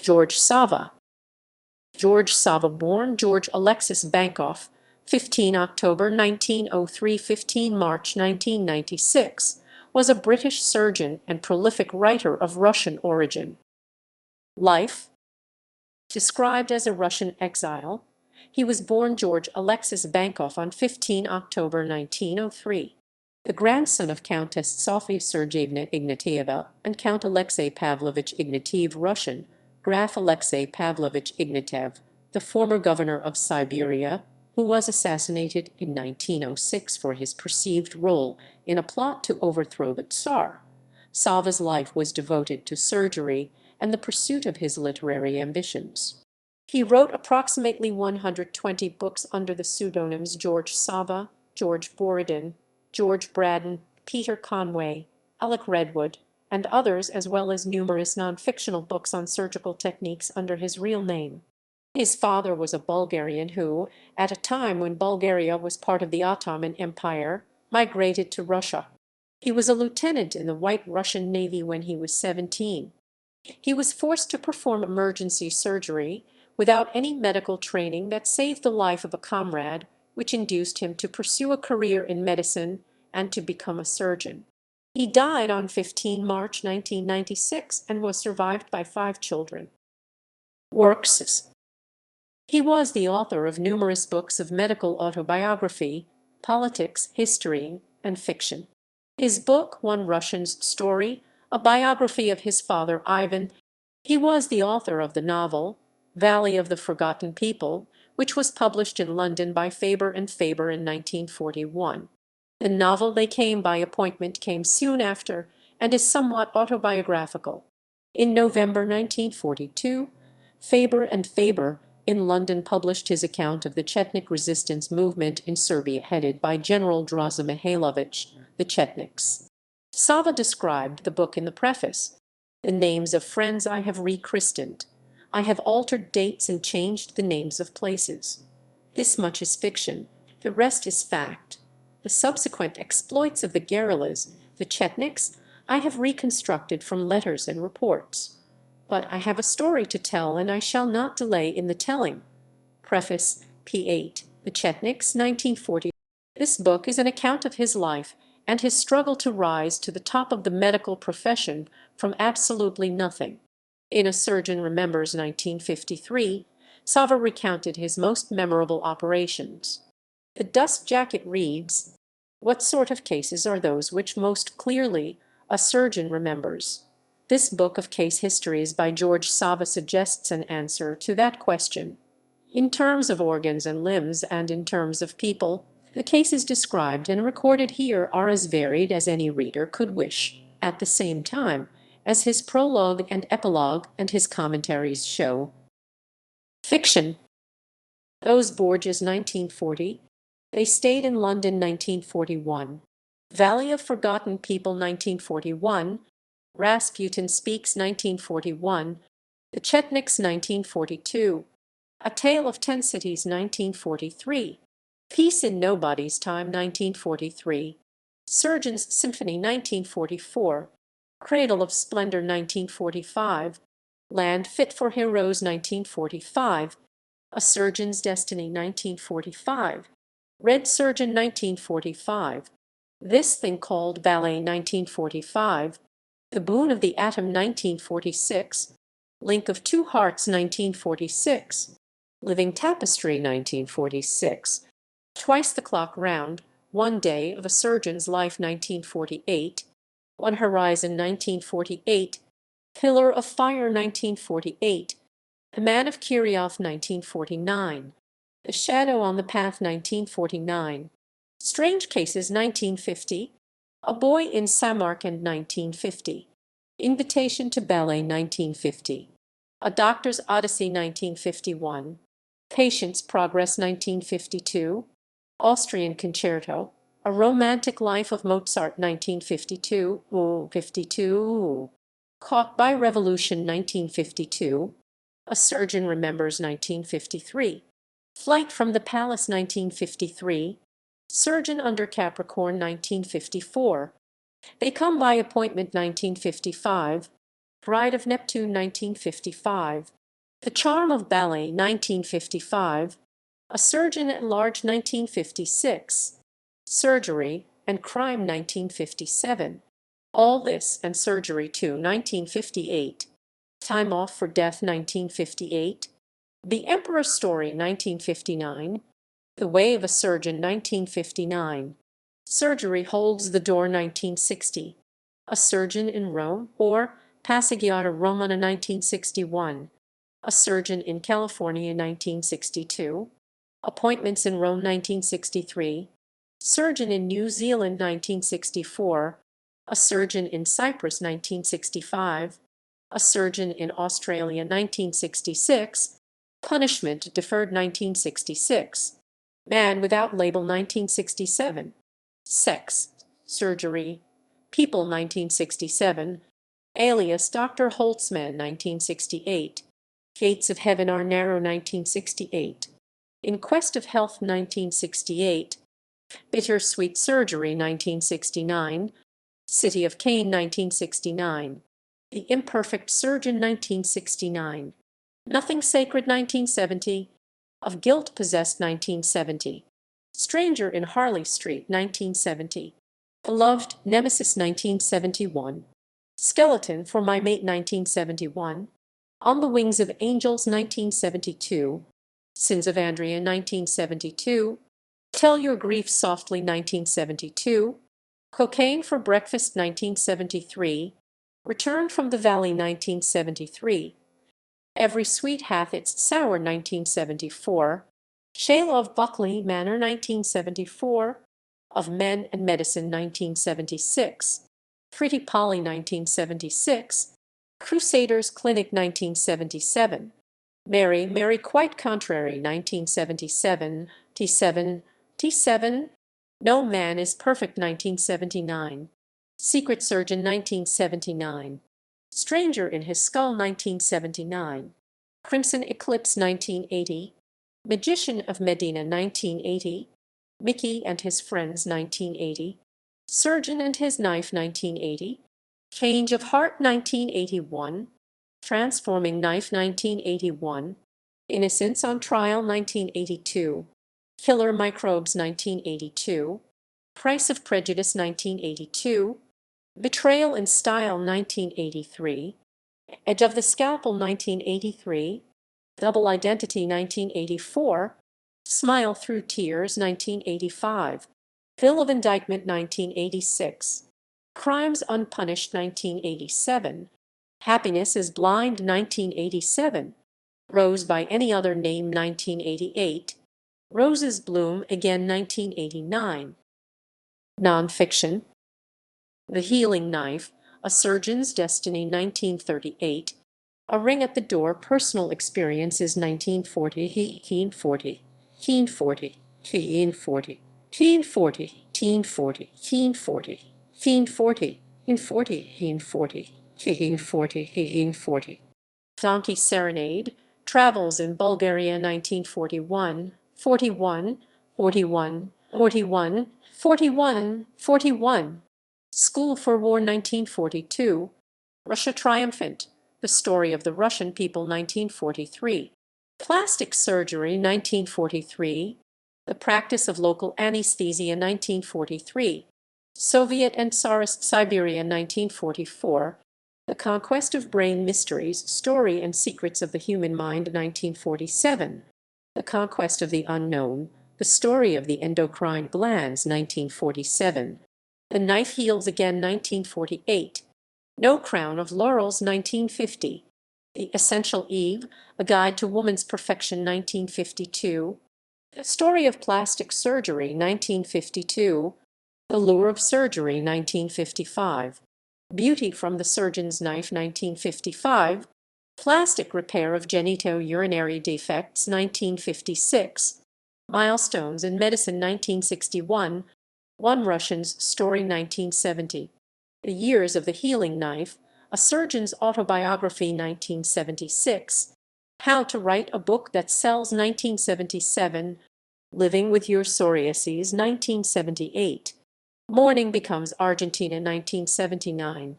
George Sava. George Sava, born George Alexis Bankoff, 15 October 1903 – 15 March 1996, was a British surgeon and prolific writer of Russian origin. Life. Described as a Russian exile, he was born George Alexis Bankoff on 15 October 1903. The grandson of Countess Sofia Sergeyevna Ignatieva and Count Alexei Pavlovich Ignatiev, Russian, Graf Alexei Pavlovich Ignatiev, the former governor of Siberia, who was assassinated in 1906 for his perceived role in a plot to overthrow the Tsar. Sava's life was devoted to surgery and the pursuit of his literary ambitions. He wrote approximately 120 books under the pseudonyms George Sava, George Borodin, George Braden, Peter Conway, Alec Redwood, and others, as well as numerous non-fictional books on surgical techniques under his real name. His father was a Bulgarian who, at a time when Bulgaria was part of the Ottoman Empire, migrated to Russia. He was a lieutenant in the White Russian Navy when he was 17. He was forced to perform emergency surgery without any medical training that saved the life of a comrade, which induced him to pursue a career in medicine and to become a surgeon. He died on 15 March 1996 and was survived by 5 children. Works. He was the author of numerous books of medical autobiography, politics, history, and fiction. His book, One Russian's Story, a biography of his father Ivan. He was the author of the novel, Valley of the Forgotten People, which was published in London by Faber and Faber in 1941. The novel They Came by Appointment came soon after and is somewhat autobiographical. In November 1942, Faber and Faber in London published his account of the Chetnik resistance movement in Serbia headed by General Draza Mihailovich, the Chetniks. Sava described the book in the preface. The names of friends I have rechristened. I have altered dates and changed the names of places. This much is fiction, the rest is fact. The subsequent exploits of the guerrillas, the Chetniks, I have reconstructed from letters and reports. But I have a story to tell, and I shall not delay in the telling. Preface, p. 8, The Chetniks, 1940. This book is an account of his life and his struggle to rise to the top of the medical profession from absolutely nothing. In A Surgeon Remembers 1953, Sava recounted his most memorable operations. The dust jacket reads, "What sort of cases are those which most clearly a surgeon remembers?" This book of case histories by George Sava suggests an answer to that question. In terms of organs and limbs and in terms of people, the cases described and recorded here are as varied as any reader could wish, at the same time, as his prologue and epilogue and his commentaries show. Fiction. Those Borgias 1940. They Stayed in London 1941. Valley of Forgotten People 1941. Rasputin Speaks 1941. The Chetniks 1942. A Tale of 10 Cities 1943. Peace in Nobody's Time 1943. Surgeon's Symphony 1944. Cradle of Splendor 1945. Land Fit for Heroes 1945. A Surgeon's Destiny 1945. Red Surgeon 1945. This Thing Called Ballet 1945. The Boon of the Atom 1946. Link of Two Hearts 1946. Living Tapestry 1946. Twice the Clock Round, One Day of a Surgeon's Life 1948. On Horizon 1948. Pillar of Fire 1948. The Man of Kirillov 1949. The Shadow on the Path 1949. Strange Cases 1950. A Boy in Samarkand 1950. Invitation to Ballet 1950. A Doctor's Odyssey 1951. Patient's Progress 1952. Austrian Concerto. A Romantic Life of Mozart 1952. 52. Caught by Revolution 1952. A Surgeon Remembers 1953. Flight from the Palace 1953. Surgeon under Capricorn 1954. They Come by Appointment 1955. Bride of Neptune 1955, The Charm of Ballet 1955, A Surgeon at Large 1956, Surgery and Crime 1957, All This and Surgery too 1958, Time Off for Death 1958, The Emperor's Story 1959, The Way of a Surgeon 1959, Surgery Holds the Door 1960, A Surgeon in Rome or Passeggiata Romana 1961, A Surgeon in California 1962, Appointments in Rome 1963, Surgeon in New Zealand 1964, A Surgeon in Cyprus 1965, A Surgeon in Australia 1966, Punishment Deferred 1966, Man Without Label 1967, Sex, Surgery, People 1967, Alias Dr. Holtzman 1968, Gates of Heaven Are Narrow 1968, In Quest of Health 1968, Bittersweet Surgery 1969, City of Cain 1969, The Imperfect Surgeon 1969, Nothing Sacred 1970, Of Guilt Possessed 1970, Stranger in Harley Street 1970, Beloved Nemesis 1971, Skeleton for My Mate 1971, On the Wings of Angels 1972, Sins of Andrea 1972, Tell Your Grief Softly 1972, Cocaine for Breakfast 1973, Return from the Valley 1973, Every Sweet Hath Its Sour 1974, Shale of Buckley Manor 1974, Of Men and Medicine 1976, Pretty Polly 1976, Crusaders Clinic 1977, Mary, Mary Quite Contrary 1977, T7, No Man is Perfect 1979, Secret Surgeon 1979, Stranger in His Skull 1979, Crimson Eclipse 1980, Magician of Medina 1980, Mickey and His Friends 1980, Surgeon and His Knife 1980, Change of Heart 1981, Transforming Knife 1981, Innocence on Trial 1982, Killer Microbes 1982, Price of Prejudice 1982, Betrayal in Style 1983, Edge of the Scalpel 1983, Double Identity 1984, Smile Through Tears 1985, Bill of Indictment 1986, Crimes Unpunished 1987, Happiness is Blind 1987, Rose by Any Other Name 1988, Roses Bloom Again 1989. Nonfiction: The Healing Knife, A Surgeon's Destiny 1938, A Ring at the Door Personal Experiences 1940, 1940, 1940, 1940, 1940, 1940, 1940, 1940, 1940, 1940, 1940. Donkey Serenade, Travels in Bulgaria 1941, 41, 41, 41, 41, 41. School for War 1942, Russia Triumphant, The Story of the Russian People 1943, Plastic Surgery 1943, The Practice of Local Anesthesia 1943, Soviet and Tsarist Siberia 1944, The Conquest of Brain Mysteries, Story and Secrets of the Human Mind 1947, The Conquest of the Unknown, The Story of the Endocrine Glands 1947, The Knife Heals Again 1948, No Crown of Laurels 1950, The Essential Eve, A Guide to Woman's Perfection 1952, The Story of Plastic Surgery 1952, The Lure of Surgery 1955, Beauty from the Surgeon's Knife 1955, Plastic Repair of Genitourinary Defects 1956, Milestones in Medicine 1961, One Russian's Story 1970, The Years of the Healing Knife, A Surgeon's Autobiography 1976, How to Write a Book That Sells 1977, Living with Your Psoriasis 1978, Morning Becomes Argentina 1979.